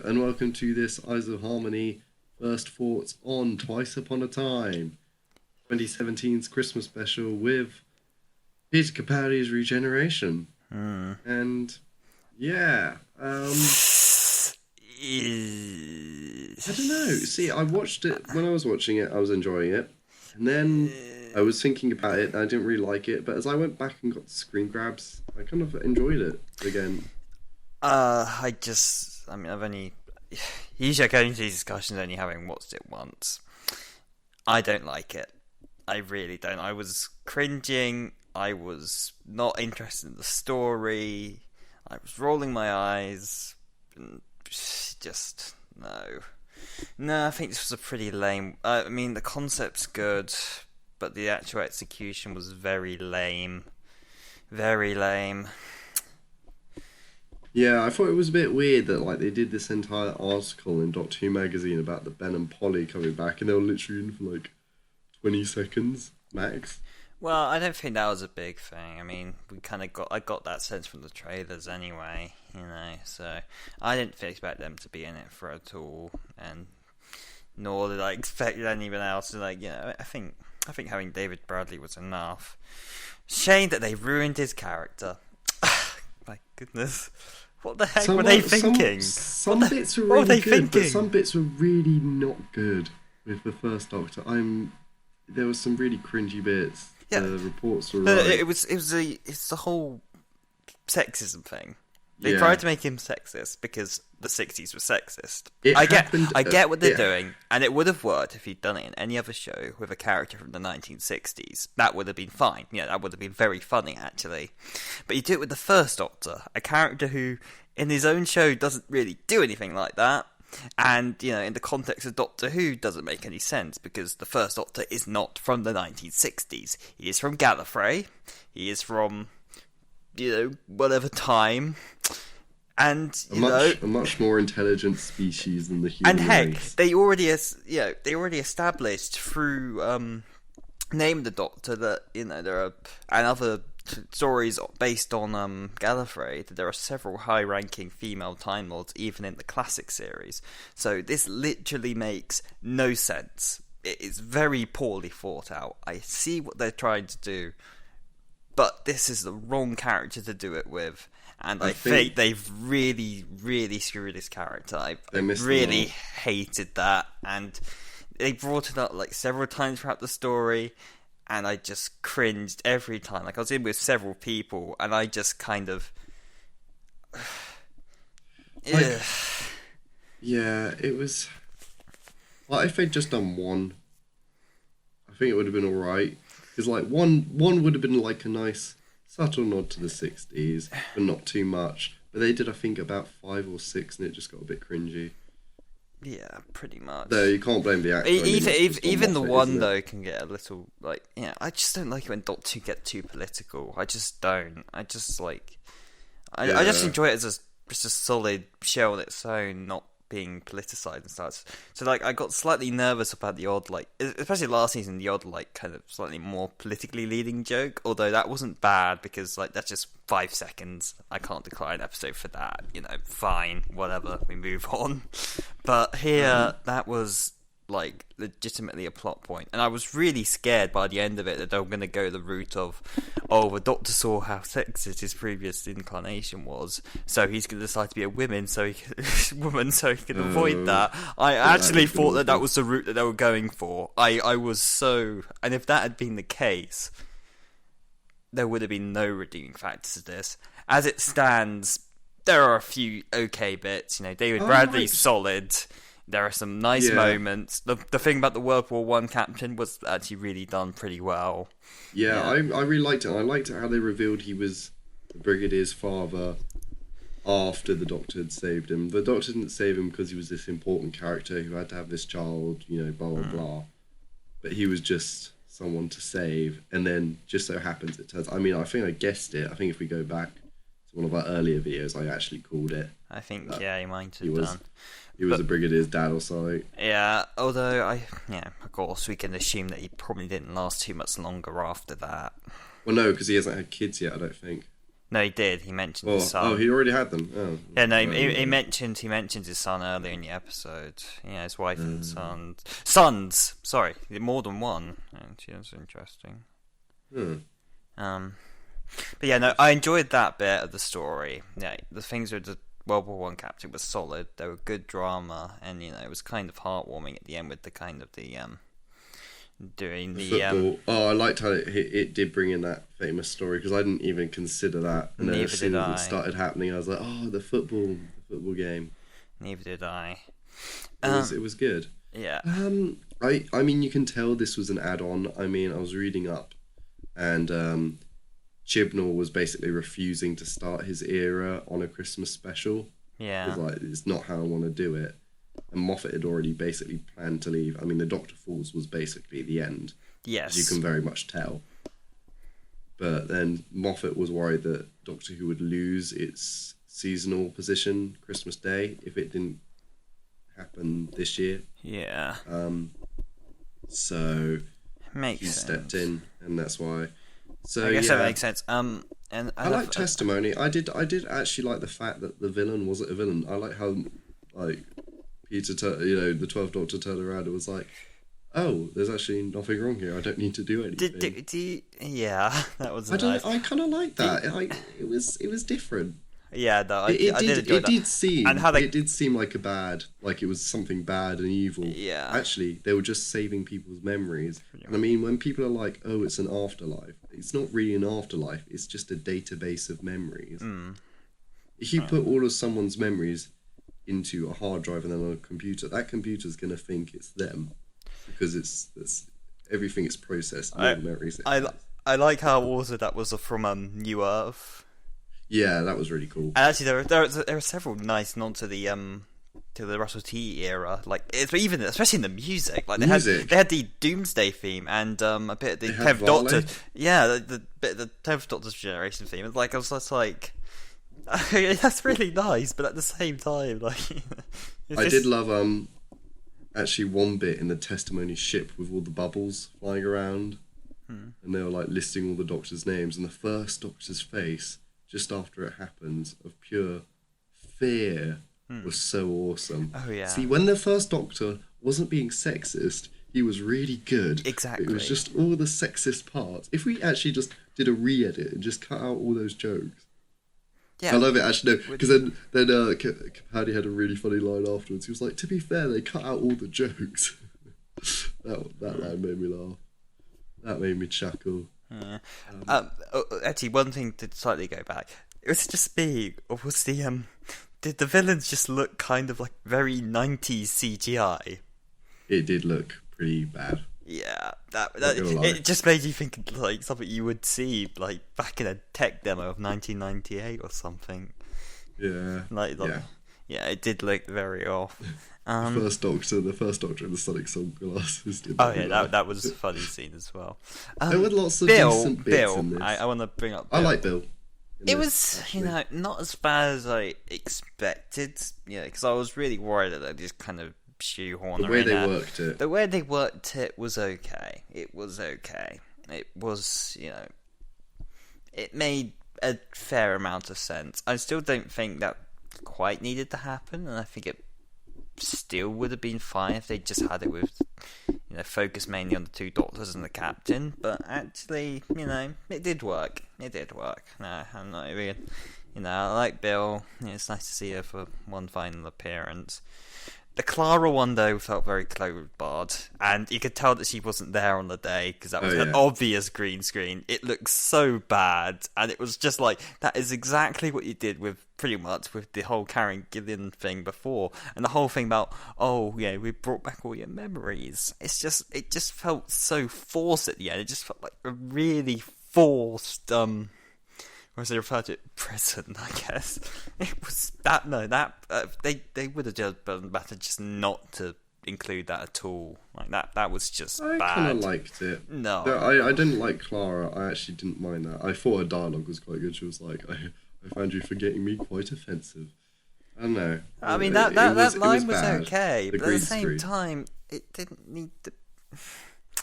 and welcome to this Eyes of Harmony First Thoughts on Twice Upon a Time, 2017's Christmas special with Peter Capaldi's Regeneration. And yeah, I don't know. See, I watched it, when I was watching it, I was enjoying it. And then I was thinking about it, and I didn't really like it. But as I went back and got the screen grabs, I kind of enjoyed it again. I've only... Usually I go into these discussions only having watched it once. I don't like it. I really don't. I was cringing. I was not interested in the story. I was rolling my eyes. Just, no. No, I think this was a pretty lame... I mean, the concept's good, but the actual execution was very lame. Very lame. Yeah, I thought it was a bit weird that they did this entire article in Doctor Who magazine about the Ben and Polly coming back, and they were literally in for 20 seconds max. Well, I don't think that was a big thing. I mean, I got that sense from the trailers anyway, so I didn't expect them to be in it for at all, and nor did I expect anyone else to I think having David Bradley was enough. Shame that they ruined his character. My goodness. What the heck were they thinking? Some bits were really good, but some bits were really not good with the first Doctor. There was some really cringy bits. Yeah. The reports were right. It's the whole sexism thing. They tried to make him sexist because the 60s were sexist. I get what they're doing, and it would have worked if he'd done it in any other show with a character from the 1960s. That would have been fine. That would have been very funny, actually. But you do it with the first Doctor, a character who, in his own show, doesn't really do anything like that. And, in the context of Doctor Who, doesn't make any sense, because the first Doctor is not from the 1960s. He is from Gallifrey. He is from... whatever time, and a much more intelligent species than the human and heck, race. they already established through Name the Doctor that there are, and other stories based on Gallifrey, that there are several high-ranking female Time Lords even in the classic series. So this literally makes no sense. It is very poorly thought out. I see what they're trying to do, but this is the wrong character to do it with, and I think they've really, really screwed this character. I really hated that, and they brought it up several times throughout the story, and I just cringed every time. I was in with several people, and I just kind of... yeah, it was... if they'd just done one, I think it would have been alright. Because one would have been a nice subtle nod to the 60s, but not too much. But they did, I think, about 5 or 6, and it just got a bit cringy. Yeah, pretty much. Though you can't blame the actor. Even the one though can get a little I just don't like it when Doctor Who get too political. I just don't. I just I just enjoy it as just a solid show on its own, not being politicized and stuff. So I got slightly nervous about the odd especially last season, the odd kind of slightly more politically leading joke, although that wasn't bad because that's just 5 seconds. I can't decline an episode for that, fine, whatever, we move on. But here that was legitimately a plot point, and I was really scared by the end of it that they were going to go the route of, the Doctor saw how sexist his previous incarnation was, so he's going to decide to be a woman so he can avoid that. I actually thought that was the route that they were going for. I was so... And if that had been the case, there would have been no redeeming factors to this. As it stands, there are a few okay bits. David Bradley's solid. There are some nice moments. The thing about the World War One captain was actually really done pretty well. Yeah, I really liked it. I liked it how they revealed he was the Brigadier's father after the Doctor had saved him. The Doctor didn't save him because he was this important character who had to have this child, blah, blah, blah. But he was just someone to save. And then just so happens it turns... I think I guessed it. I think if we go back to one of our earlier videos, I actually called it. I think, you might have done. He was the Brigadier's dad or something. Yeah, although of course, we can assume that he probably didn't last too much longer after that. Well, no, because he hasn't had kids yet, I don't think. No, he did. He mentioned Oh, his son. he already had them. Oh, Yeah, no, he mentioned his son earlier in the episode. Yeah, his wife and sons. Sorry, more than one. Actually, that's interesting. But yeah, no, I enjoyed that bit of the story. Yeah, the things with the World War One captain was solid. They were good drama, and it was kind of heartwarming at the end with the kind of the doing the football. I liked how it did bring in that famous story, because I didn't even consider that. And then as soon as it started happening, I was like, the football game. Neither did I. It was good. Yeah. I mean, you can tell this was an add-on. I mean, I was reading up, and Chibnall was basically refusing to start his era on a Christmas special. Yeah. He was like, it's not how I want to do it. And Moffat had already basically planned to leave. I mean, the Doctor Falls was basically the end. Yes. As you can very much tell. But then Moffat was worried that Doctor Who would lose its seasonal position Christmas Day if it didn't happen this year. Yeah. So he stepped in, and that's why. So I guess that makes sense. And I like Testimony. I did actually like the fact that the villain wasn't a villain. I like how Peter, the 12th Doctor turned around and was like, "Oh, there's actually nothing wrong here. I don't need to do anything." Yeah, that was. I kind of like that. It was different. Yeah, no, I did enjoy that. It did seem like it was something bad and evil. Yeah. Actually, they were just saving people's memories. And I mean, when people are like, "Oh, it's an afterlife," it's not really an afterlife. It's just a database of memories. If you put all of someone's memories into a hard drive and then on a computer, that computer's gonna think it's them, because it's everything is processed. Memories. I like how also that was from New Earth. Yeah, that was really cool. And actually, there are several nice nods to the Russell T era, even especially in the music. Like they had the Doomsday theme and a bit of the 10th Doctor. Yeah, the bit of the 10th Doctor's generation theme. I was just like, that's really nice, but at the same time, I did love actually one bit in the Testimony ship with all the bubbles flying around, and they were listing all the Doctors' names, and the first Doctor's face just after it happens of pure fear was so awesome. Oh yeah. See, when the first Doctor wasn't being sexist, he was really good. Exactly. It was just all the sexist parts. If we actually just did a re-edit and just cut out all those jokes. Yeah. I love it, actually, no, because then Capaldi had a really funny line afterwards. He was like, "To be fair, they cut out all the jokes." that line made me laugh. That made me chuckle. Yeah. Actually, one thing to slightly go back, it was just me, or was did the villains just look kind of like very 90s CGI? It did look pretty bad. Yeah, it just made you think something you would see back in a tech demo of 1998 or something. Yeah. Yeah, it did look very off. The first Doctor in the Sonic sunglasses. That was a funny scene as well. There were lots of decent bits in this. I want to bring up Bill. I like Bill. It was, not as bad as I expected. Yeah, because I was really worried that they just kind of shoehorn the way they worked it. The way they worked it was okay. It was, it made a fair amount of sense. I still don't think that quite needed to happen, and I think it still would have been fine if they just had it with, focus mainly on the two Doctors and the Captain. But actually, it did work. No, I'm not even. I like Bill. It's nice to see her for one final appearance. The Clara one, though, felt very Clothed, and you could tell that she wasn't there on the day because that was an obvious green screen. It looked so bad, and it was just that is exactly what you did with pretty much with the whole Karen Gillian thing before, and the whole thing about we brought back all your memories. It just felt so forced at the end. It just felt like a really forced or as they refer to it, prison, I guess. It was that. No, that they would have just done better just not to include that at all. That was just bad. I kind of liked it. No, I didn't like Clara. I actually didn't mind that. I thought her dialogue was quite good. She was like, "I found you forgetting me quite offensive." I don't know. I mean, that line was okay, but at the same time, it didn't need to.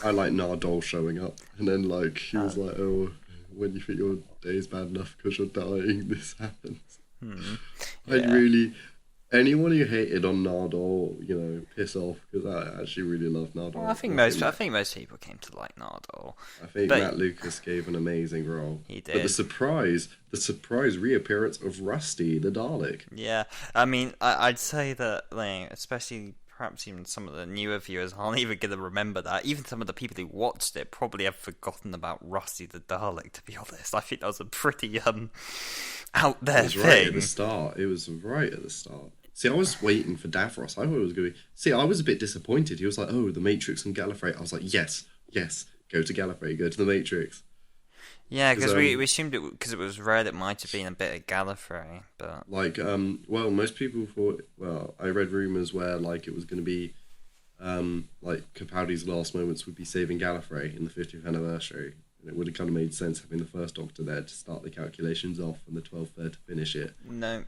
I like Nardole showing up, and then he was like, "Oh." when you think your day is bad enough because you're dying, this happens. Yeah. I'd really... Anyone who hated on Nardole, piss off, because I actually really love Nardole. Well, I think most people came to like Nardole. I think but Matt Lucas gave an amazing role. He did. But the surprise reappearance of Rusty the Dalek. Yeah, I mean, I'd say that, like, especially perhaps even some of the newer viewers aren't even going to remember that. Even some of the people who watched it probably have forgotten about Rusty the Dalek, to be honest. I think that was a pretty out there thing. Right at the start. It was right at the start. See, I was waiting for Davros. I thought it was going to be... See, I was a bit disappointed. He was like, oh, the Matrix and Gallifrey. I was like, yes, go to Gallifrey, go to the Matrix. Yeah, because we assumed it, because it was red, it might have been a bit of Gallifrey, but... Like, most people thought... Well, I read rumours where, like, it was going to be... like, Capaldi's last moments would be saving Gallifrey in the 50th anniversary. And it would have kind of made sense having the first Doctor there to start the calculations off and the 12th there to finish it. No.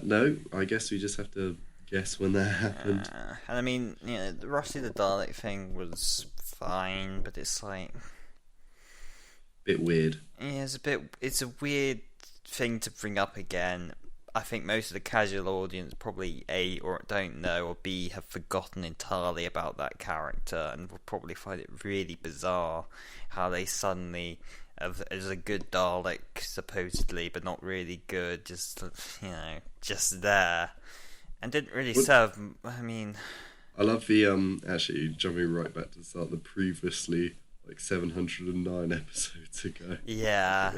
No, I guess we just have to guess when that happened. And I mean, the Rusty the Dalek thing was fine, but it's like... Bit weird. Yeah, it's a weird thing to bring up again. I think most of the casual audience probably A, or don't know, or B, have forgotten entirely about that character and will probably find it really bizarre how they suddenly... as a good Dalek, supposedly, but not really good, just there. And didn't really serve, I mean... I love the, actually, jumping right back to the start, the previously, 709 episodes ago. Yeah,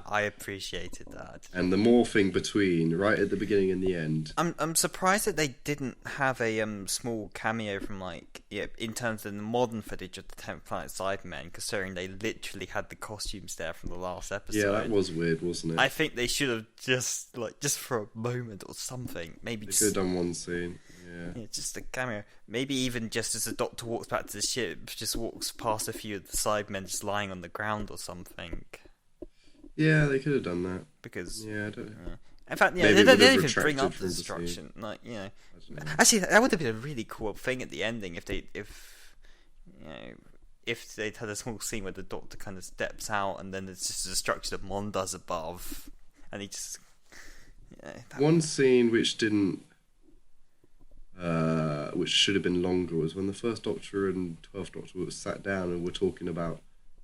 I appreciated that. And the morphing between, right at the beginning and the end. I'm surprised that they didn't have a small cameo from, in terms of the modern footage of the 10th Planet Cybermen, considering they literally had the costumes there from the last episode. Yeah, that was weird, wasn't it? I think they should have just for a moment or something, maybe they could have done one scene. Yeah, just a cameo. Maybe even just as the Doctor walks back to the ship, just walks past a few of the Cybermen just lying on the ground or something. Yeah, they could have done that. Because... Yeah, I don't know. In fact, they didn't even bring up the destruction. Actually, that would have been a really cool thing at the ending if they'd had a small scene where the Doctor kind of steps out and then there's just a destruction of Mondas above, and he just... One scene which didn't... which should have been longer was when the first Doctor and 12th Doctor were sat down and were talking about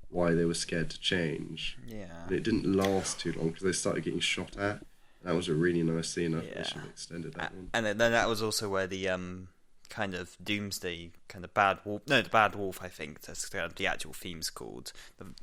why they were scared to change. Yeah. And it didn't last too long because they started getting shot at. That was a really nice scene. I should have extended that one. And then that was also where the kind of Doomsday kind of Bad Wolf... No, the Bad Wolf, I think that's kind of the actual theme's called.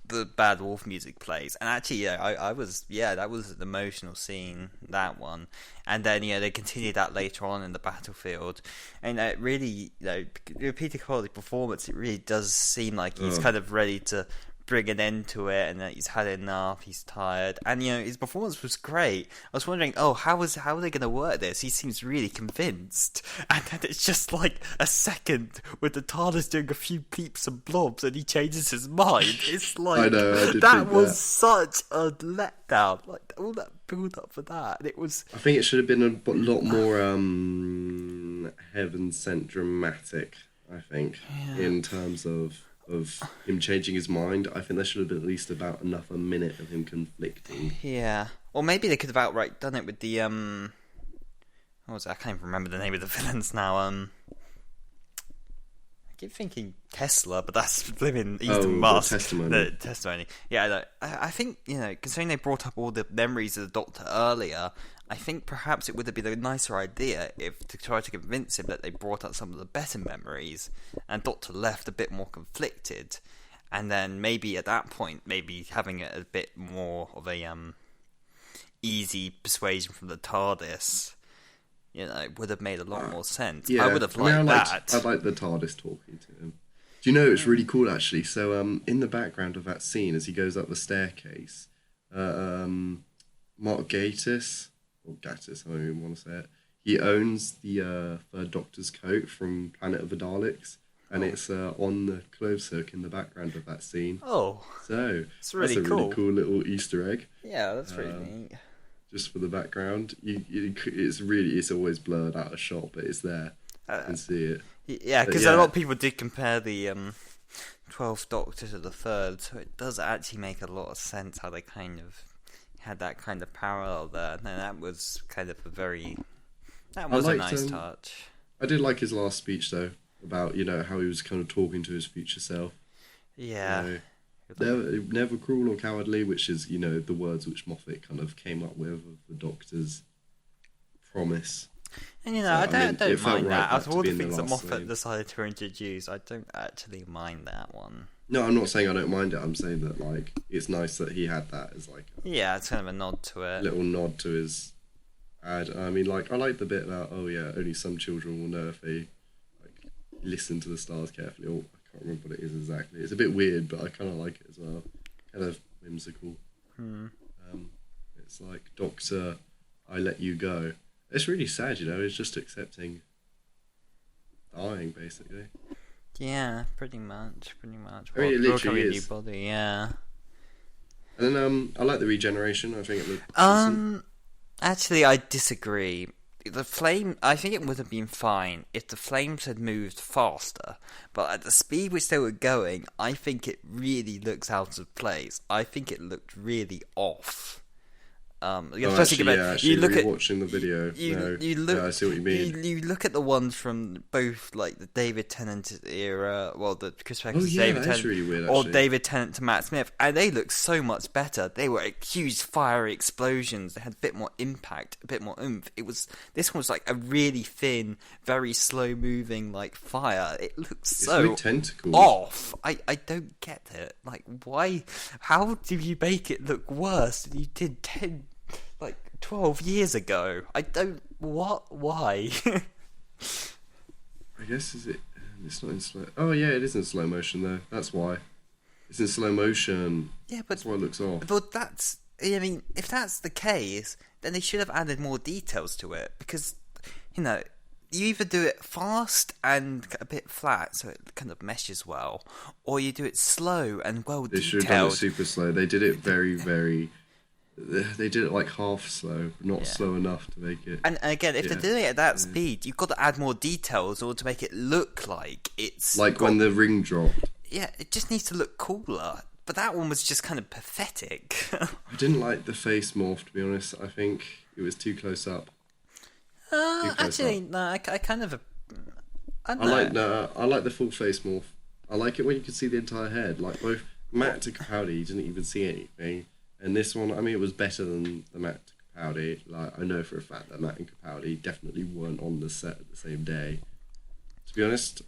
The Bad Wolf music plays. And actually, that was an emotional scene, that one. And then, they continued that later on in the battlefield. And it really, Peter Capaldi's performance, it really does seem like he's kind of ready to bring an end to it, and that he's had enough, he's tired, and his performance was great. I was wondering, how are they going to work this? He seems really convinced, and then it's just like a second with the TARDIS doing a few peeps and blobs, and he changes his mind. It's like I know, that was such a letdown. Like all that build up for that, and it was. I think it should have been a lot more heaven sent dramatic. I think in terms of him changing his mind. I think there should have been at least about a minute of him conflicting. Yeah. Or maybe they could have outright done it with the, what was it? I can't even remember the name of the villains now. I keep thinking Tesla, but that's Blimmin' Eastern Mask. The testimony. Yeah, I think, considering they brought up all the memories of the Doctor earlier, I think perhaps it would have been a nicer idea to try to convince him that they brought up some of the better memories, and Doctor left a bit more conflicted, and then maybe at that point, maybe having it a bit more of a easy persuasion from the TARDIS, would have made a lot more sense. Yeah, I would have liked that. I like the TARDIS talking to him. Do you know, it's really cool actually. So in the background of that scene, as he goes up the staircase, Mark Gatiss, or Gatiss, however you want to say it, he owns the Third Doctor's coat from Planet of the Daleks, and it's on the clothes hook in the background of that scene. Oh, so that's really that's a really cool little Easter egg. Yeah, that's pretty neat. Just for the background, it's always blurred out of shot, but it's there. You can see it. Yeah, because a lot of people did compare the 12th Doctor to the 3rd, so it does actually make a lot of sense how they kind of had that kind of parallel there. And that was kind of that was a nice touch. I did like his last speech though, about, how he was kind of talking to his future self. Yeah. Never cruel or cowardly, which is, the words which Moffat kind of came up with of the Doctor's promise. And I don't mind that. Out of all the things that Moffat decided to introduce, I don't actually mind that one. No, I'm not saying I don't mind it. I'm saying that it's nice that he had that as it's kind of a nod to it. Little nod to his ad. I mean, I like the bit about only some children will know if they listen to the stars carefully. Or I can't remember what it is exactly. It's a bit weird, but I kind of like it as well. Kind of whimsical. It's like, Doctor, I let you go. It's really sad, it's just accepting dying, basically. Yeah, pretty much. I mean, it literally is. A new body, yeah. And then, I like the regeneration. I think it looked decent. Actually, I disagree. The flame, I think it would have been fine if the flames had moved faster, but at the speed which they were going, I think it really looks out of place. I think it looked really off. You look at watching the video. I see what you mean. You look at the ones from both the David Tennant era, the Chris Eccleston David Tennant, really weird, or David Tennant to Matt Smith, and they look so much better. They were huge fiery explosions. They had a bit more impact, a bit more oomph. This one was a really thin, very slow moving fire. It looks so off. I don't get it. Why? How do you make it look worse than you did 12 years ago? Why? I guess it's not in slow... Oh yeah, it is in slow motion though. That's why. It's in slow motion. Yeah, but... That's why it looks off. But if that's the case, then they should have added more details to it, because, you either do it fast and a bit flat so it kind of meshes well, or you do it slow and well detailed. They should have done it super slow. They did it very, very... They did it half slow, but not slow enough to make it. And again, if they're doing it at that speed, you've got to add more details or to make it look like it's when the ring dropped. Yeah, it just needs to look cooler. But that one was just kind of pathetic. I didn't like the face morph, to be honest. I think it was too close up. Actually, no, I kind of... I like the full face morph. I like it when you can see the entire head. Both Matt to Capaldi, you didn't even see anything. And this one, I mean, it was better than the Matt to Capaldi. I know for a fact that Matt and Capaldi definitely weren't on the set at the same day. To be honest,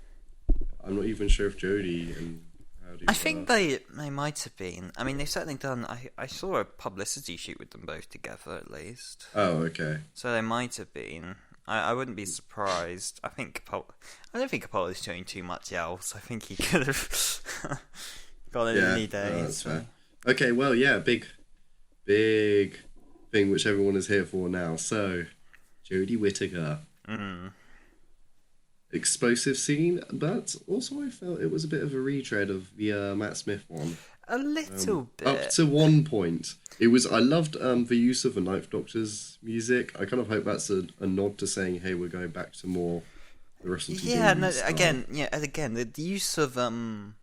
I'm not even sure if Jodie and Capaldi I think they might have been. I mean, they've certainly done... I saw a publicity shoot with them both together, at least. Oh, okay. So they might have been. I wouldn't be surprised. I don't think Capaldi's showing too much else. I think he could have gone in any day. No, that's fair. Okay, well, yeah, big thing which everyone is here for now. So, Jodie Whittaker. Explosive scene, but also I felt it was a bit of a retread of the Matt Smith one. A little bit. Up to one point. I loved the use of the Ninth Doctor's music. I kind of hope that's a nod to saying, hey, we're going back to more the Russell T Davies style. Again, the use of the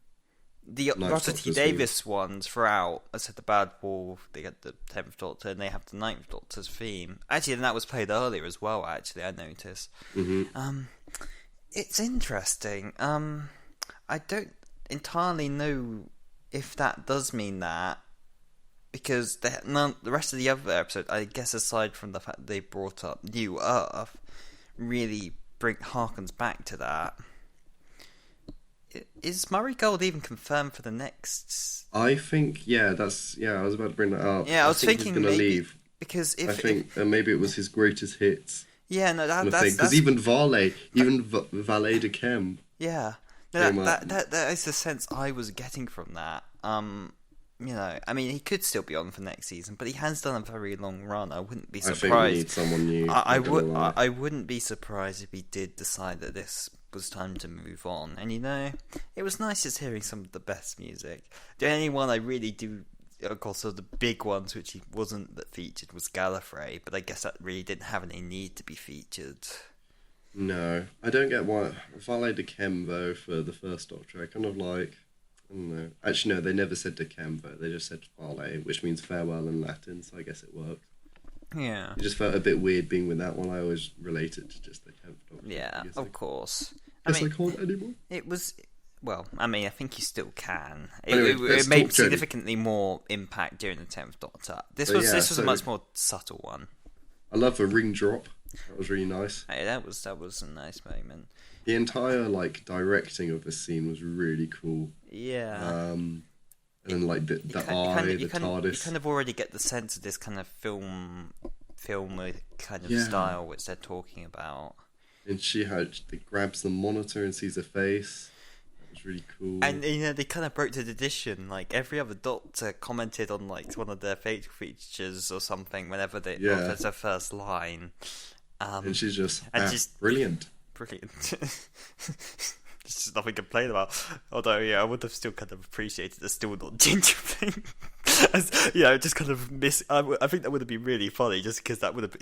Russell T Davies ones throughout. I said the Bad Wolf, they had the 10th Doctor, and they have the 9th Doctor's theme. Actually, and that was played earlier as well, actually, I noticed. It's interesting. I don't entirely know if that does mean that, because the rest of the other episode, I guess aside from the fact that they brought up New Earth, really harkens back to that. Is Murray Gold even confirmed for the next? I think, I was about to bring that up. Yeah, I was thinking he's going to leave. Because maybe it was his greatest hits. Yeah, no, that's... Because even Valet de Chem. Yeah. No, that is the sense I was getting from that. I mean, he could still be on for next season, but he has done a very long run. I wouldn't be surprised. I think we need someone new. I wouldn't be surprised if he did decide that this was time to move on. And it was nice just hearing some of the best music. The only one I really do, of course, of the big ones which he wasn't that featured was Gallifrey, but I guess that really didn't have any need to be featured. No, I don't get why Valet de Chem though for the first Doctor. I kind of like. I don't know. Actually, no, they never said december. They just said fale, which means farewell in Latin, so I guess it worked. Yeah. It just felt a bit weird being with that one. I always relate it to just the 10th Doctor. Yeah, of course. I can't anymore. It was... Well, I mean, I think you still can. Anyway, it made significantly more impact during the 10th Doctor. This was a much more subtle one. I love the ring drop. That was really nice. Hey, that was a nice moment. The entire directing of this scene was really cool. Yeah. And then the TARDIS. You kind of already get the sense of this kind of film kind of style which they're talking about. And she grabs the monitor and sees her face. That was really cool. And they kind of broke the tradition. Like every other Doctor commented on one of their facial features or something whenever there's their first line. And she's just brilliant. Brilliant. There's just nothing to complain about. Although, I would have still kind of appreciated the still not ginger thing. Just kind of I think that would have been really funny, just because that would have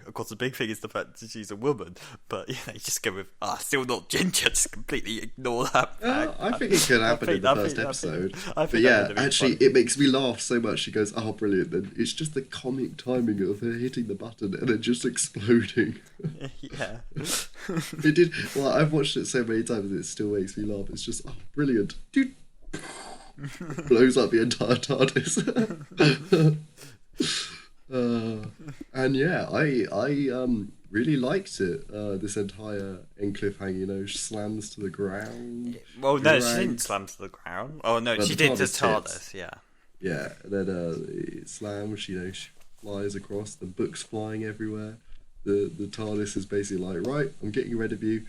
of course the big thing is the fact that she's a woman, but you just go with still not ginger, just completely ignore that fact. I think it could happen in the first episode. It makes me laugh so much. She goes, "Oh, brilliant!" Then it's just the comic timing of her hitting the button and then just exploding. Yeah. It did. Well, I've watched it so many times, it still makes me laugh. It's just brilliant. Dude. Blows up the entire TARDIS. I really liked it. This entire end cliffhanger, slams to the ground. Well, no, she didn't slam to the ground. Oh no, she did to TARDIS. Yeah. Yeah, and then it slams. She flies across. The book's flying everywhere. The TARDIS is basically like, right, I'm getting rid of you.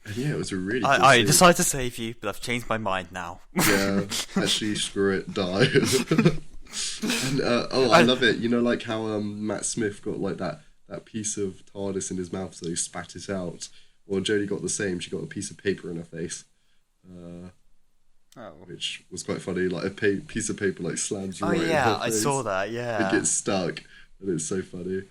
And it was a really cool I scene. decided to save you, but I've changed my mind now. Yeah, actually, screw it, die. And I love it. Like how Matt Smith got that piece of TARDIS in his mouth, so he spat it out. Well, Jodie got the same. She got a piece of paper in her face, which was quite funny. Like a piece of paper slams right in her face. I saw that. Yeah, it gets stuck, and it's so funny.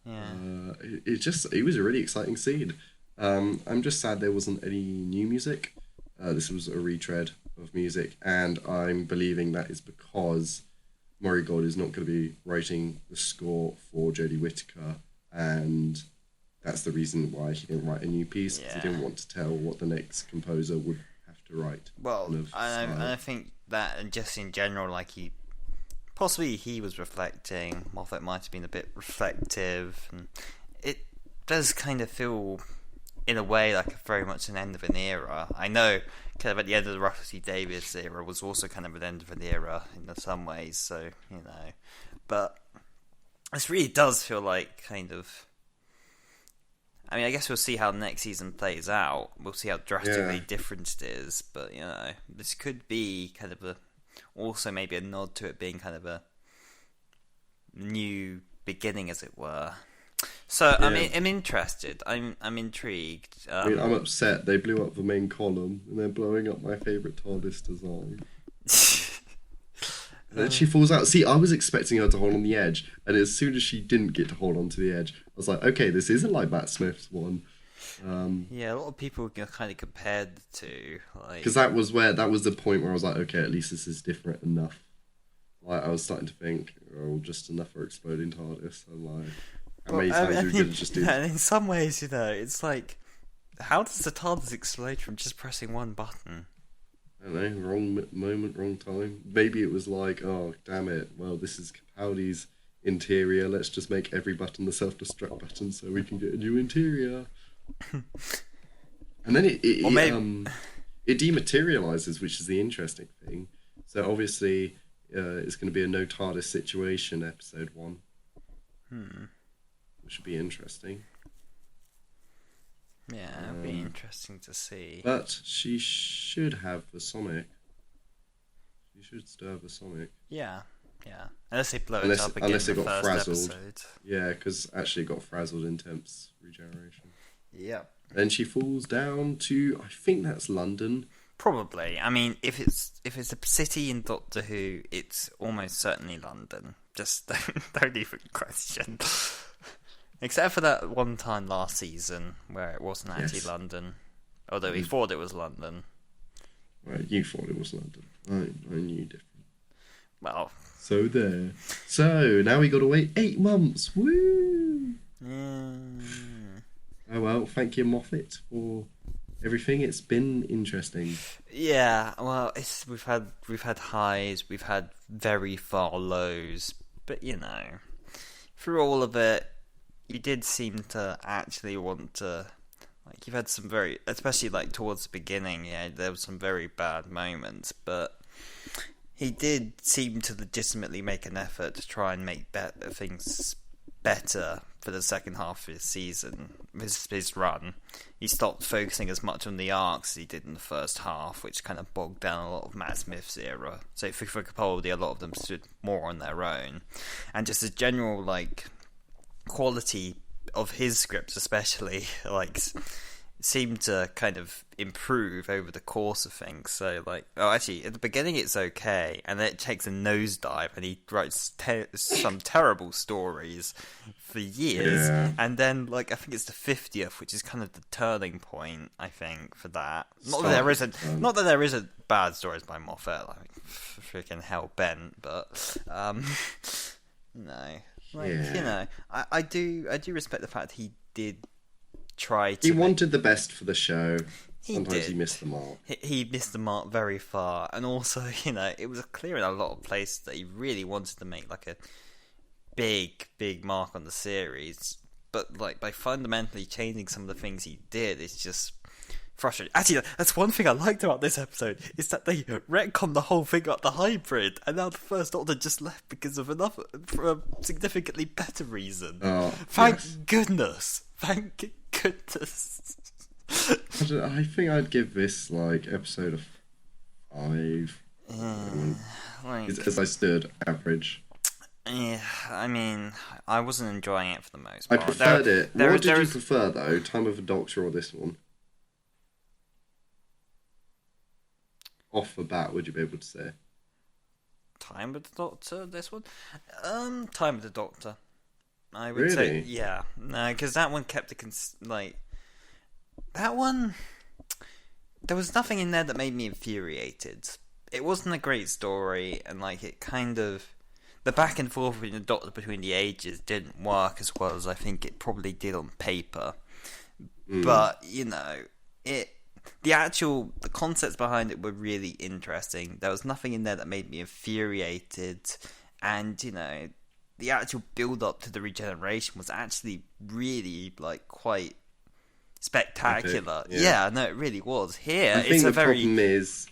Yeah, it was a really exciting scene. I'm just sad there wasn't any new music. This was a retread of music, and I'm believing that is because Murray Gold is not going to be writing the score for Jodie Whittaker, and that's the reason why he didn't write a new piece, because he didn't want to tell what the next composer would have to write. Well, I think that, and just in general, he was reflecting. Moffat might have been a bit reflective, and it does kind of feel, in a way, very much an end of an era. I know, kind of at the end of the Russell T Davies era was also kind of an end of an era in some ways. So but this really does feel like kind of. I mean, I guess we'll see how next season plays out. We'll see how drastically different it is. But this could be kind of also maybe a nod to it being kind of a new beginning, as it were. So I'm interested. I'm intrigued. I'm upset. They blew up the main column, and they're blowing up my favourite TARDIS design. And then she falls out. See, I was expecting her to hold on the edge, and as soon as she didn't get to hold on to the edge, I was like, okay, this isn't like Matt Smith's one. A lot of people kind of compared the two, because that was the point where I was like, okay, at least this is different enough. I was starting to think, just enough for exploding TARDIS. I'm like, how many times are we going to just do that? And in some ways, it's like, how does the TARDIS explode from just pressing one button? I don't know, wrong moment, wrong time. Maybe it was like, oh, damn it, well, this is Capaldi's interior, let's just make every button the self-destruct button so we can get a new interior. And then it dematerializes, which is the interesting thing. So obviously, it's going to be a no TARDIS situation, episode 1. Which should be interesting. Yeah, it'll be interesting to see. But she should have the Sonic. She should still have the Sonic. Yeah. Unless they blow it up again in the first frazzled. episode. Yeah, because actually it got frazzled in Temp's regeneration. Yeah. Then she falls down to, I think that's London. Probably. I mean, if it's a city in Doctor Who, it's almost certainly London. Just don't even question. Except for that one time last season where it wasn't actually London. Although we thought it was London. Right, you thought it was London. I knew different. Well, so there. So now we got to wait 8 months. Woo! Oh well, thank you, Moffat, for everything. It's been interesting. Yeah, well, we've had highs, we've had very far lows, but through all of it, you did seem to actually want to. Like, you've had some very, especially like towards the beginning, there were some very bad moments, but he did seem to legitimately make an effort to try and make things better for the second half of his season, his run. He stopped focusing as much on the arcs as he did in the first half, which kind of bogged down a lot of Matt Smith's era. So for Capaldi, a lot of them stood more on their own. And just a general, like, quality of his scripts especially, like, seemed to kind of improve over the course of things. So, like, actually, at the beginning it's okay, and then it takes a nosedive, and he writes some terrible stories for years, and then, like, I think it's the 50th, which is kind of the turning point, I think, for that. Not that there isn't bad stories by Moffat, like, freaking hell bent, but, no. Like, I do respect the fact he did try to... He wanted the best for the show. Sometimes he missed the mark. He missed the mark very far, and also, it was clear in a lot of places that he really wanted to make, like, a big mark on the series, but, like, by fundamentally changing some of the things he did, it's just frustrating. Actually, that's one thing I liked about this episode, is that they retconned the whole thing about the hybrid, and now the First Doctor just left because of for a significantly better reason. Thank goodness. Thank goodness. I think I'd give this, like, episode a 5. As I stood, average. Yeah, I mean, I wasn't enjoying it for the most part. I preferred it. What did you prefer, though? Time of the Doctor or this one? Off the bat, would you be able to say? Time of the Doctor, this one? Time of the Doctor. I would say, yeah. No, because that one kept that one, there was nothing in there that made me infuriated. It wasn't a great story, and, like, it kind of... The back and forth between the Doctor between the ages didn't work as well as I think it probably did on paper. But, the concepts behind it were really interesting. There was nothing in there that made me infuriated, and, the actual build-up to the regeneration was actually really, like, quite spectacular. Yeah, no, it really was. Here, I think the problem is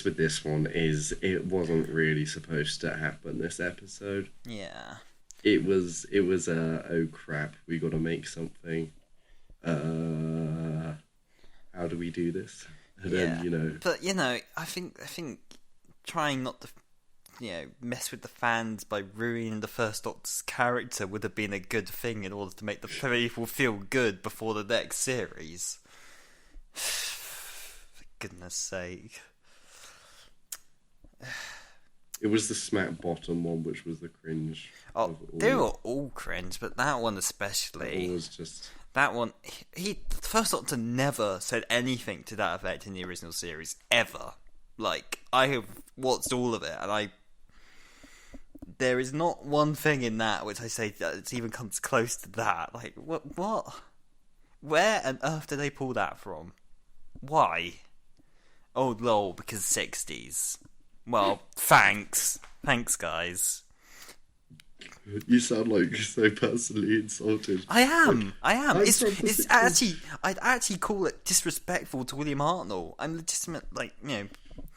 with this one is it wasn't really supposed to happen this episode. Yeah. It was oh crap, we got to make something. How do we do this? And then, But, I think trying not to mess with the fans by ruining the First Doctor's character would have been a good thing in order to make the people feel good before the next series. For goodness sake. It was the smack bottom one, which was the cringe. Oh, they were all cringe, but that one especially. It was just... That one, the First Doctor never said anything to that effect in the original series, ever. Like, I have watched all of it, and there is not one thing in that which I say that it even comes close to that. Like, what? Where on earth did they pull that from? Why? Oh, lol, because 60s. Well, thanks. Thanks, guys. You sound like you're so personally insulted. I am. It's actually, I'd actually call it disrespectful to William Hartnell. I'm legitimate, like,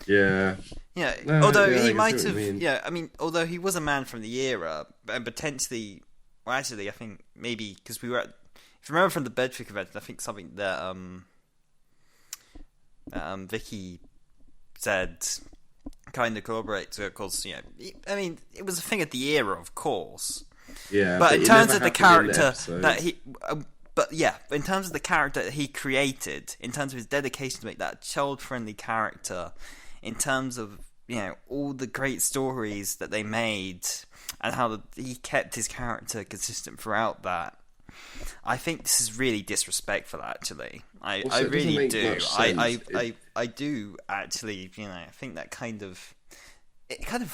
Yeah. Yeah. No, although yeah, he might have, although he was a man from the era, and potentially, well, actually, I think maybe because we were at, if you remember from the Bedford convention, I think something that Vicky said kind of corroborates, of course, I mean, it was a thing of the era, of course. Yeah, but in terms of the character that he, in terms of the character that he created, in terms of his dedication to make that child-friendly character, in terms of all the great stories that they made, and how he kept his character consistent throughout that, I think this is really disrespectful. Actually, I Also, it doesn't really make do. much I, sense. I do actually. I think that kind of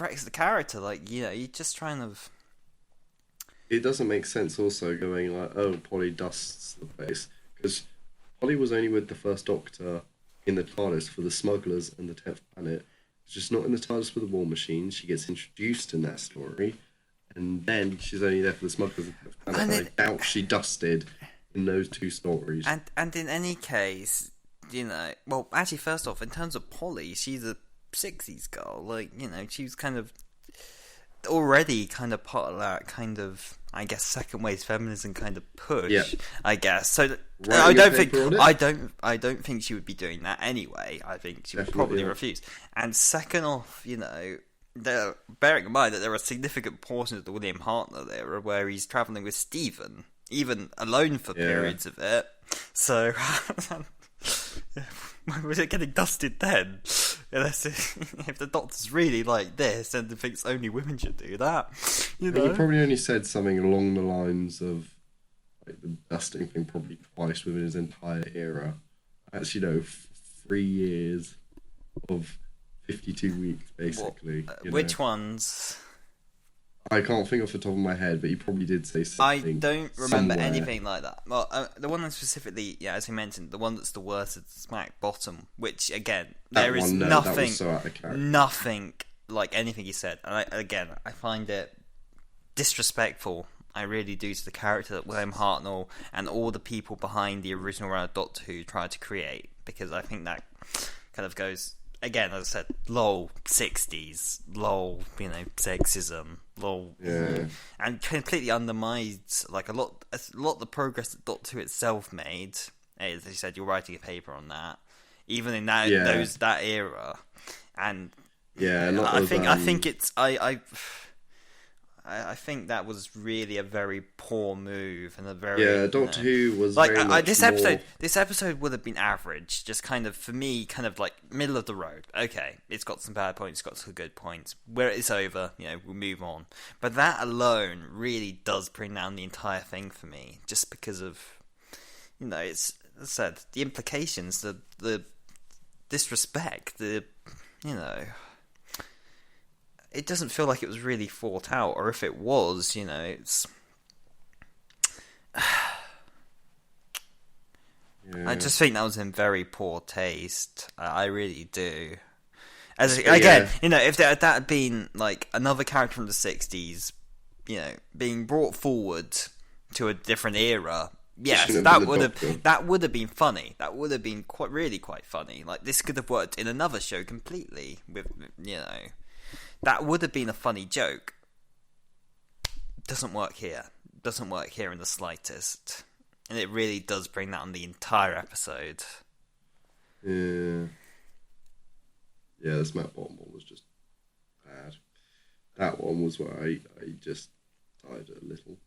wrecks the character. Like, you're just trying to. It doesn't make sense also going like, oh, Polly dusts the place. Because Polly was only with the First Doctor in the TARDIS for the smugglers and the 10th planet. She's just not in the TARDIS for the War Machine. She gets introduced in that story. And then she's only there for the smugglers and 10th planet. And I doubt she dusted in those two stories. And in any case, well, actually, first off, in terms of Polly, she's a 60s girl. Like, she was kind of already kind of part of that kind of, I guess, second wave feminism kind of push. Yeah. I guess so. I don't think she would be doing that anyway. I think she would probably refuse. And second off, bearing in mind that there are significant portions of the William Hartnell era where he's travelling with Stephen, even alone for periods of it. So was it getting dusted then? Unless if the Doctor's really like this and thinks only women should do that, He probably only said something along the lines of like the dusting thing probably twice within his entire era. That's 3 years of 52 weeks basically. Which ones? I can't think off the top of my head, but he probably did say something. I don't remember somewhere. anything like that. Well, the one that specifically, as you mentioned, the one that's the worst is the smack bottom, which again, there is nothing, that was so out of character. Nothing like anything he said. And I find it disrespectful. I really do, to the character that William Hartnell and all the people behind the original run of Doctor Who tried to create, because I think that kind of goes. Again, as I said, lol 60s, lol, sexism, lol, and completely undermines like a lot of the progress that Doctor Who itself made. As you said, you're writing a paper on that, even in that that era, and I think that was really a very poor move and a very Doctor Who was like very much this more... episode. This episode would have been average, just kind of for me, kind of like middle of the road. Okay, it's got some bad points, it's got some good points. Where it's over, we'll move on. But that alone really does bring down the entire thing for me, just because of it's, as I said, the implications, the disrespect, it doesn't feel like it was really thought out, or if it was, it's... I just think that was in very poor taste. I really do. If that had been, like, another character from the 60s, being brought forward to a different era, yes, that would have been funny. That would have been quite funny. Like, this could have worked in another show completely, with, that would have been a funny joke. Doesn't work here. Doesn't work here in the slightest. And it really does bring that on the entire episode. Yeah. Yeah, the smack bottom one was just bad. That one was where I just died a little.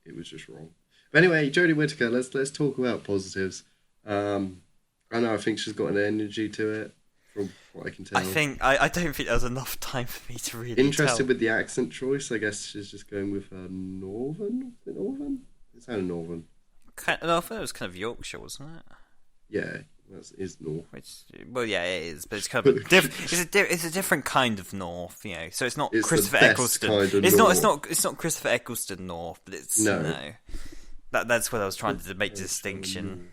It was just wrong. But anyway, Jodie Whittaker, let's talk about positives. I think she's got an energy to it. From what I can tell, I don't think there was enough time for me to really interested with the accent choice. I guess she's just going with northern. Is it northern? It sounded northern. I thought it was kind of Yorkshire, wasn't it? Yeah, is north. It is, but it's kind of it's a different kind of north, So it's not Christopher Eccleston. It's not Christopher Eccleston north, but it's that's what I was trying to make the distinction.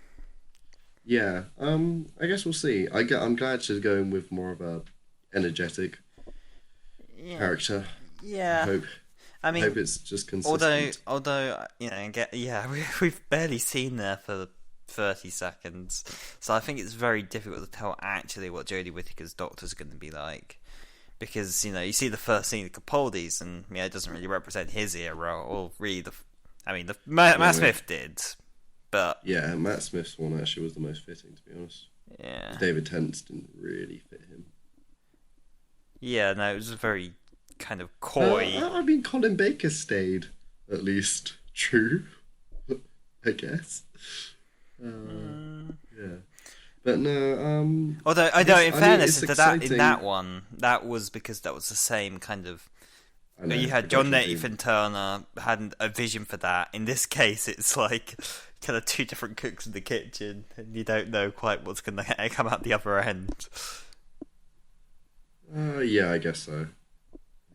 Yeah, I guess we'll see. I'm glad she's going with more of a energetic character. Yeah, I hope it's just consistent. Although we've barely seen her for 30 seconds, so I think it's very difficult to tell actually what Jodie Whittaker's Doctor's going to be like, because you see the first scene of Capaldi's, and it doesn't really represent his era, or really Matt Smith did. But yeah, Matt Smith's one actually was the most fitting, to be honest. Yeah. David Tennant's didn't really fit him. Yeah, no, it was a very kind of coy. Colin Baker stayed, at least. True. I guess. Yeah. But no, Although, in fairness, in that one, that was because that was the same kind of I know, You had John production Nathan team. Turner had a vision for that. In this case, it's like kind of two different cooks in the kitchen, and you don't know quite what's going to come out the other end. Yeah, I guess so.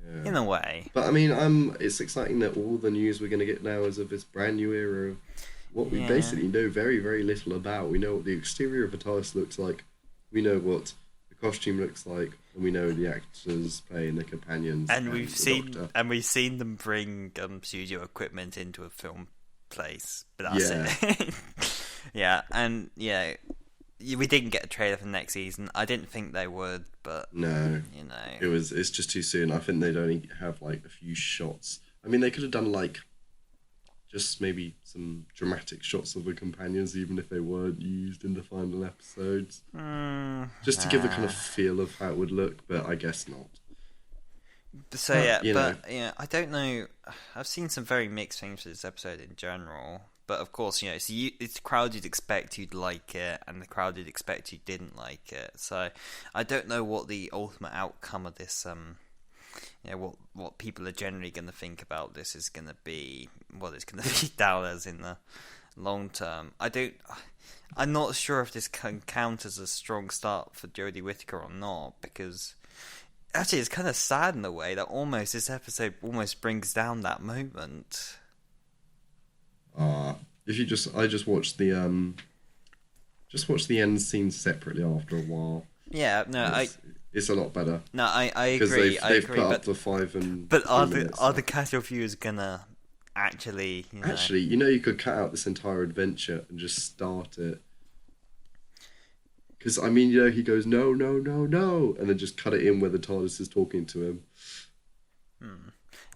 Yeah. In a way, But I mean, it's exciting that all the news we're going to get now is of this brand new era of what we yeah. basically know very, very little about. We know what the exterior of a TARDIS looks like. We know what the costume looks like, and we know the actors playing the companions And the Doctor. we've seen them bring studio equipment into a film place, but that's Yeah. it. Yeah, and yeah, we didn't get a trailer for next season. I didn't think they would, but No, you know, it's just too soon. I think they'd only have like a few shots. I mean, they could have done like just maybe some dramatic shots of the companions, even if they weren't used in the final episodes, just to give a kind of feel of how it would look. But I guess not. So But, I don't know. I've seen some very mixed things for this episode in general, but of course, it's the crowd you'd expect you'd like it, and the crowd you'd expect you didn't like it. So I don't know what the ultimate outcome of this, what people are generally going to think about this is going to be, what it's going to be down as in the long term. I'm not sure if this can count as a strong start for Jodie Whittaker or not, because actually, it's kind of sad in a way that this episode almost brings down that moment. I just watched the end scene separately after a while. Yeah, no, It's a lot better. No, I agree. Because they've put up but the 5 and. but are 3 the minutes are the stuff. casual viewers gonna actually? Actually, you could cut out this entire adventure and just start it. Because I mean, he goes no, no, no, no, and then just cut it in where the TARDIS is talking to him.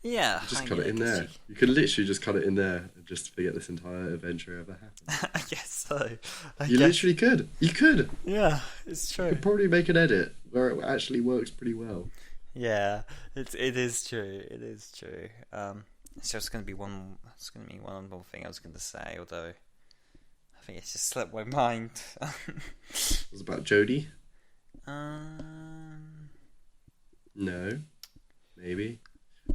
Yeah, Just I cut it in guess there. You could literally just cut it in there and just forget this entire adventure ever happened. I guess so. You literally could. You could. Yeah, it's You true. could probably make an edit where it actually works pretty well. Yeah, it is true. It is true. It's just going to be one. It's going to be one more thing I was going to say, although I think it's just slipped my mind. It was about Jodie. No, maybe.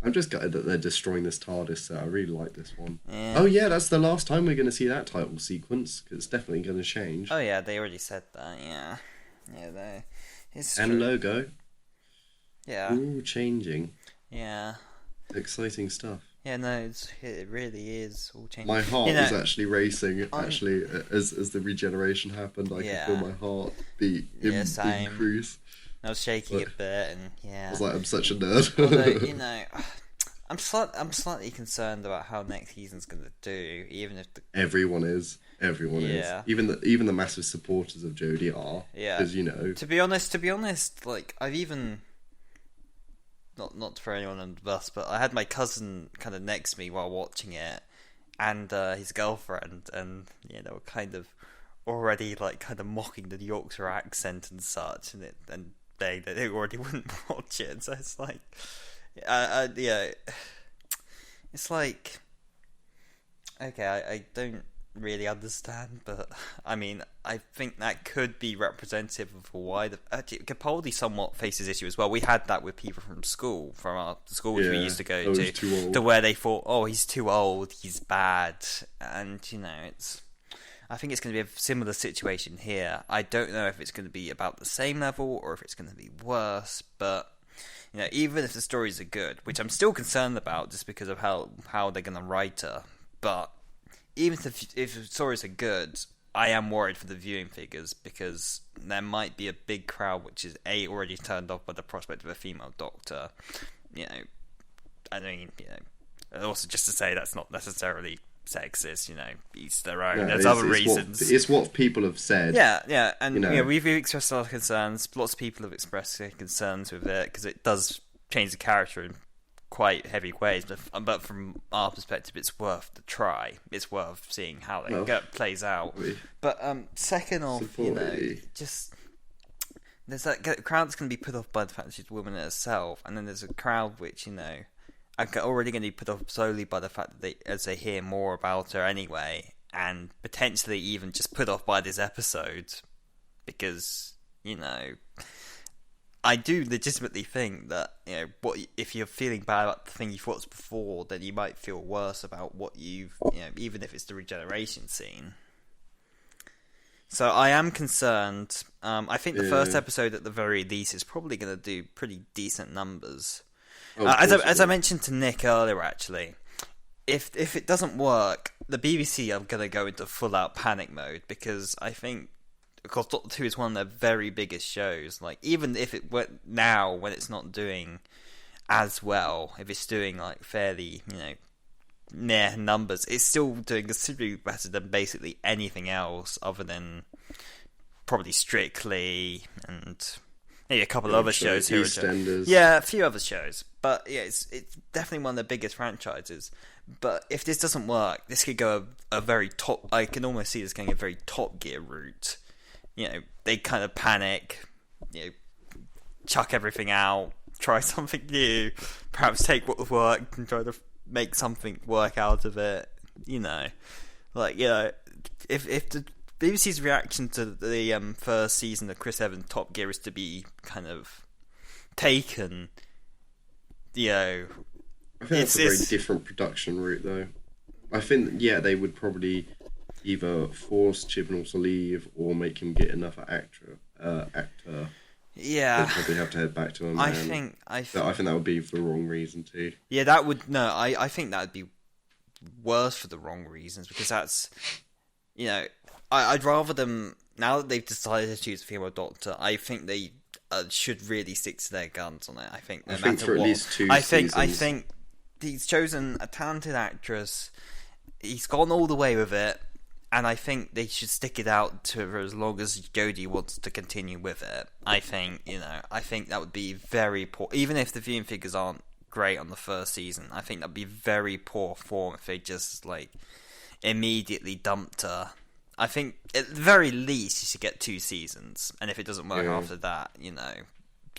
I'm just gutted that they're destroying this TARDIS set. I really like this one. Yeah. Oh yeah, that's the last time we're going to see that title sequence, because it's definitely going to change. Oh yeah, they already said that. Yeah, it's And true. logo. Yeah, All changing. yeah. Exciting stuff. Yeah, no, it really is all changing. My heart You know, was actually racing. Actually, as the regeneration happened, I could feel my heart beat same. increase. I was shaking But a bit, and yeah. I was like, I'm such a nerd. Although, I'm slightly concerned about how next season's going to do, even if Everyone is. Yeah. Even the massive supporters of Jodie are. Yeah. Because To be honest, like I've even not to throw anyone under the bus, but I had my cousin kind of next to me while watching it, and his girlfriend, and they were kind of already like kind of mocking the Yorkshire accent and such, and they already wouldn't watch it, so it's like, it's like, okay, I don't really understand, but I mean, I think that could be representative of why Capaldi somewhat faces issue as well. We had that with people from our school which we used to go to where they thought, oh, he's too old, he's bad, and I think it's going to be a similar situation here. I don't know if it's going to be about the same level or if it's going to be worse, but even if the stories are good, which I'm still concerned about just because of how they're going to write her, but even if the stories are good, I am worried for the viewing figures because there might be a big crowd which is already turned off by the prospect of a female Doctor. I mean, also just to say that's not necessarily sexist. Each their own. no, There's other reasons. It's what people have said. Yeah, and we've expressed our concerns. Lots of people have expressed their concerns with it because it does change the character in quite heavy ways, but from our perspective, it's worth the try. It's worth seeing how it plays out. But second off, just there's that crowd that's going to be put off by the fact that she's a woman herself, and then there's a crowd which are already going to be put off solely by the fact that they hear more about her anyway, and potentially even just put off by this episode because I do legitimately think that, what if you're feeling bad about the thing you thought was before, then you might feel worse about what even if it's the regeneration scene. So I am concerned. I think the first episode at the very least is probably going to do pretty decent numbers. As I mentioned to Nick earlier, actually, if it doesn't work, the BBC are going to go into full out panic mode, because I think, of course, Doctor Who is one of their very biggest shows. Like, even if it went now, when it's not doing as well, if it's doing like fairly, near numbers, it's still doing considerably better than basically anything else, other than probably Strictly and maybe a couple other shows here. Yeah, a few other shows, but yeah, it's definitely one of the biggest franchises. But if this doesn't work, this could go a very top. I can almost see this going a very Top Gear route. They kind of panic, chuck everything out, try something new, perhaps take what worked and try to make something work out of it. If the BBC's reaction to the first season of Chris Evans' Top Gear is to be kind of taken, I think that's a very different production route, though. I think, they would probably either force Chibnall to leave or make him get another actor. Yeah, they'd probably have to head back to him. I think that would be for the wrong reason too. Yeah, that would I think that would be worse for the wrong reasons, because that's I'd rather them, now that they've decided to choose a female doctor, I think they should really stick to their guns on it. I think no matter for what, at least 2 seasons. I think he's chosen a talented actress. He's gone all the way with it, and I think they should stick it out for as long as Jodie wants to continue with it. I think that would be very poor, even if the viewing figures aren't great on the first season. I think that'd be very poor form if they just immediately dumped her. I think at the very least you should get 2 seasons, and if it doesn't work after that,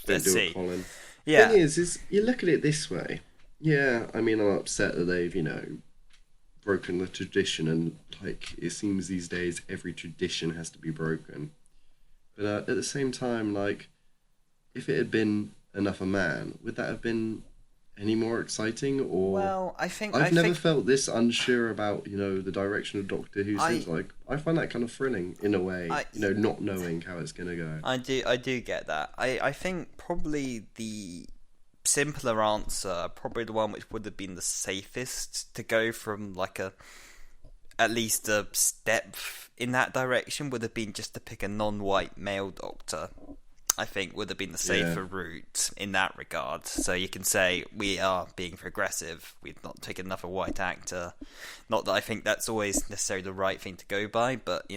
let's see. Colin. Yeah. The thing is you look at it this way. Yeah, I mean, I'm upset that they've broken the tradition, and it seems these days every tradition has to be broken. But at the same time, if it had been Another Man, would that have been any more exciting? Or well, I've never felt this unsure about the direction of Doctor Who since. I find that kind of thrilling in a way. Not knowing how it's gonna go. I do get that. I think probably the simpler answer, probably the one which would have been the safest to go from at least a step in that direction, would have been just to pick a non-white male doctor. I think would have been the safer route in that regard. So you can say we are being progressive. We've not taken another white actor. Not that I think that's always necessarily the right thing to go by, but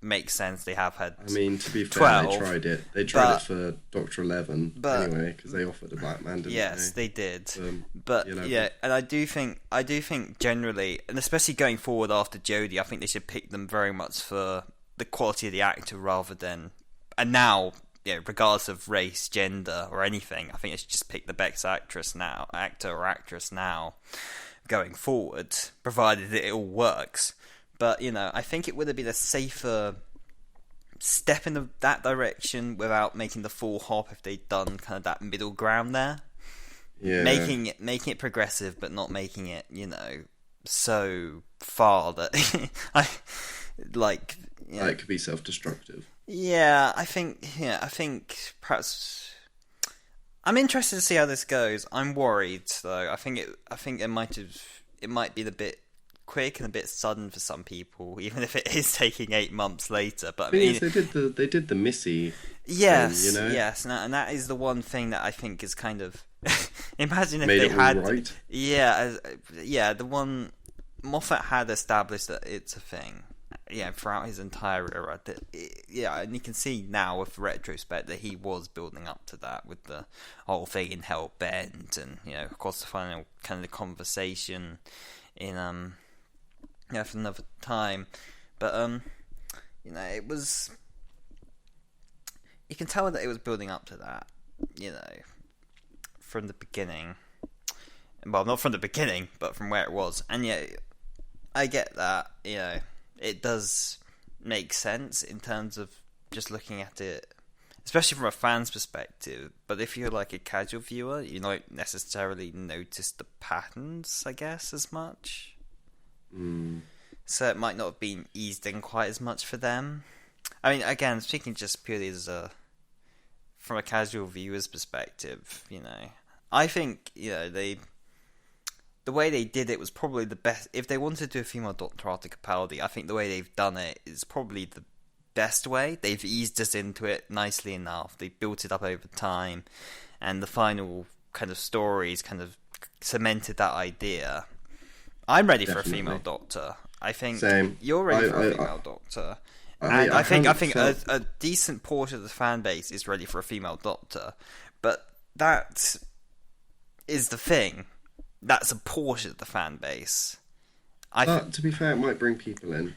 makes sense. They have had. I mean, to be fair, 12, they tried it. They tried it for Doctor 11 anyway, because they offered a black man, didn't yes, they? Yes, they did. And I do think generally, and especially going forward after Jodie, I think they should pick them very much for the quality of the actor rather than. And now, regardless of race, gender, or anything, I think they should just pick the best actor or actress now, going forward, provided it all works. But, I think it would have been a safer step in that direction without making the full hop if they'd done kind of that middle ground there. Yeah. Making it progressive, but not making it, so far that it could be self-destructive. Yeah, I think perhaps I'm interested to see how this goes. I'm worried though. I think it might be a bit quick and a bit sudden for some people, even if it is taking 8 months later. But they did the Missy. Yes, thing, yes, and that is the one thing that I think is kind of imagine if made they it had all right. The one Moffat had established that it's a thing. Throughout his entire era, and you can see now with retrospect that he was building up to that with the whole thing in Hell Bent, and of course the final kind of the conversation in for another time, but it was, you can tell that it was building up to that, from the beginning. Well, not from the beginning, but from where it was, and I get that, it does make sense in terms of just looking at it, especially from a fan's perspective. But if you're like a casual viewer, you don't necessarily notice the patterns, I guess, as much. So it might not have been eased in quite as much for them. I mean, again, speaking just purely from a casual viewer's perspective, I think the way they did it was probably the best. If they wanted to do a female Doctor after Capaldi, I think the way they've done it is probably the best way. They've eased us into it nicely enough. They built it up over time, and the final kind of stories kind of cemented that idea. I'm ready for a female Doctor. I think you're ready for a female Doctor. And I think a decent portion of the fan base is ready for a female Doctor, but that is the thing. That's a portion of the fan base. To be fair, it might bring people in.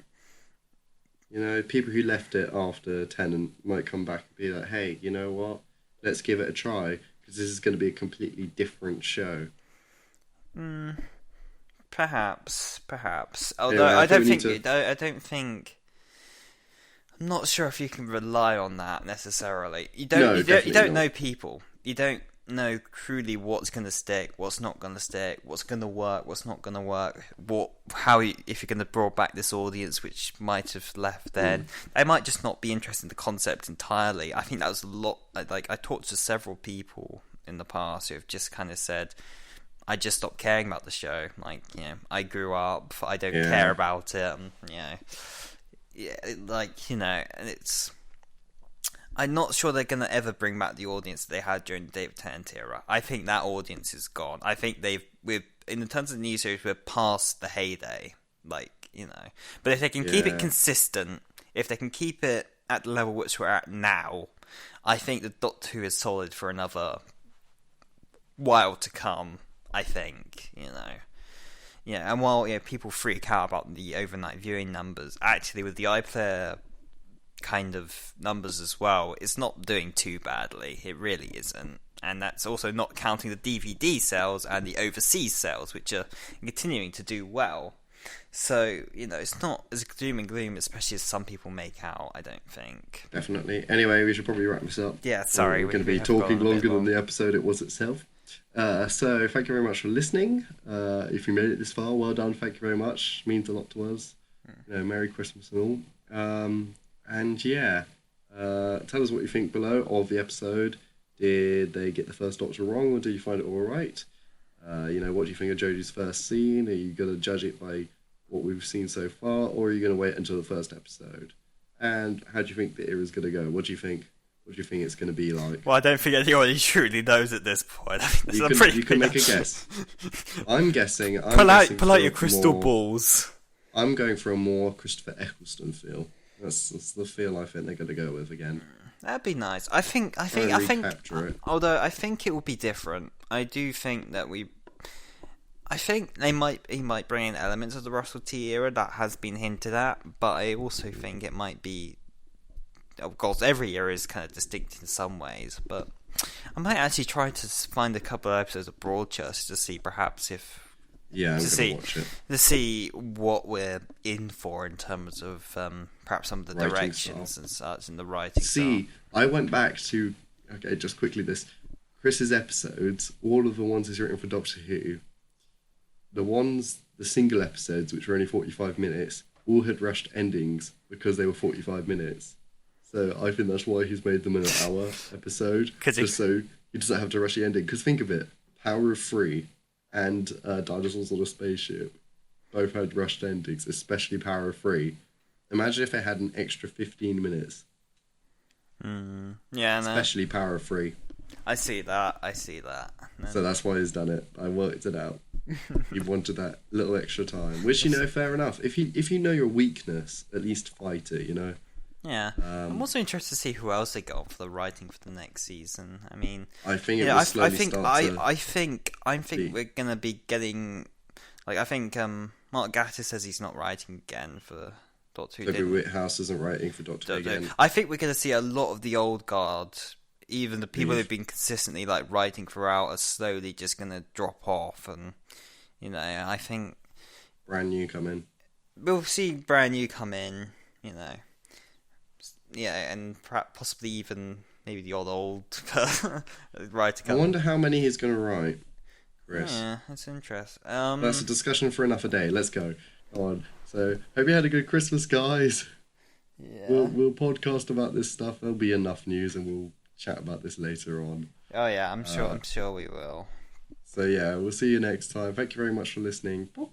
People who left it after Tennant might come back and be like, hey, you know what? Let's give it a try, because this is going to be a completely different show. Perhaps. Although I don't think. I'm not sure if you can rely on that necessarily. You don't know people. You don't know truly what's going to stick, what's not going to stick, what's going to work, what's not going to work. If you're going to draw back this audience, which might have left then, they might just not be interested in the concept entirely. I think that was a lot. Like I talked to several people in the past who have just kind of said, I just stopped caring about the show. Like, I grew up, I don't care about it. And it's. I'm not sure they're going to ever bring back the audience that they had during the David Tennant era. I think that audience is gone. I think in terms of the new series, we're past the heyday. But if they can keep it consistent, if they can keep it at the level which we're at now, I think the Doctor Who is solid for another while to come. I think, and while people freak out about the overnight viewing numbers, actually with the iPlayer kind of numbers as well, it's not doing too badly. It really isn't, and that's also not counting the DVD sales and the overseas sales, which are continuing to do well. So it's not as doom and gloom, especially as some people make out. I don't think. Definitely. Anyway, we should probably wrap this up. Yeah, sorry, we're going to be talking longer than the episode it was itself. So thank you very much for listening. If you made it this far, well done. Thank you very much. It means a lot to us. Merry Christmas and all. And tell us what you think below of the episode. Did they get the first Doctor wrong, or do you find it all right? What do you think of Jodie's first scene? Are you going to judge it by what we've seen so far, or are you going to wait until the first episode? And how do you think the era's going to go? What do you think? What do you think it's going to be like? Well, I don't think anyone truly knows at this point. You can make a guess. I'm guessing. Pull out your crystal balls. I'm going for a more Christopher Eccleston feel. That's the feel I think they're going to go with again. That'd be nice. I think. Although I think it will be different. I do think that I think he might bring in elements of the Russell T era that has been hinted at, but I also think it might be. Of course, every era is kind of distinct in some ways, but I might actually try to find a couple of episodes of Broadchurch to see perhaps if. Yeah, I'm going to watch it. To see what we're in for in terms of perhaps some of the writing directions style. And such in the writing style. I went back to, just quickly Chris's episodes, all of the ones he's written for Doctor Who, the single episodes, which were only 45 minutes, all had rushed endings because they were 45 minutes. So I think that's why he's made them an hour episode, just so he doesn't have to rush the ending. Because think of it, Power of Three and Dinosaurs on a Spaceship both had rushed endings, especially Power of Three. Imagine if they had an extra 15 minutes. Yeah, especially Power of Three. I see that. No. So that's why he's done it. I worked it out. He wanted that little extra time, which fair enough. If you know your weakness, at least fight it. Yeah, I'm also interested to see who else they got for the writing for the next season. I mean, I think it will slowly start to I think we're gonna be getting, I think Mark Gatiss says he's not writing again for Doctor Who. Toby Whithouse isn't writing for Doctor Who again. I think we're gonna see a lot of the old guard, even the people who've been consistently writing throughout, are slowly just gonna drop off, and I think brand new come in. We'll see brand new come in, Yeah, and perhaps possibly even maybe the old writer. I wonder how many he's going to write, Chris. Yeah, that's interesting. That's a discussion for another day. Let's go. Come on. So, hope you had a good Christmas, guys. Yeah. We'll podcast about this stuff. There'll be enough news, and we'll chat about this later on. Oh yeah, I'm sure we will. So yeah, we'll see you next time. Thank you very much for listening. Bye.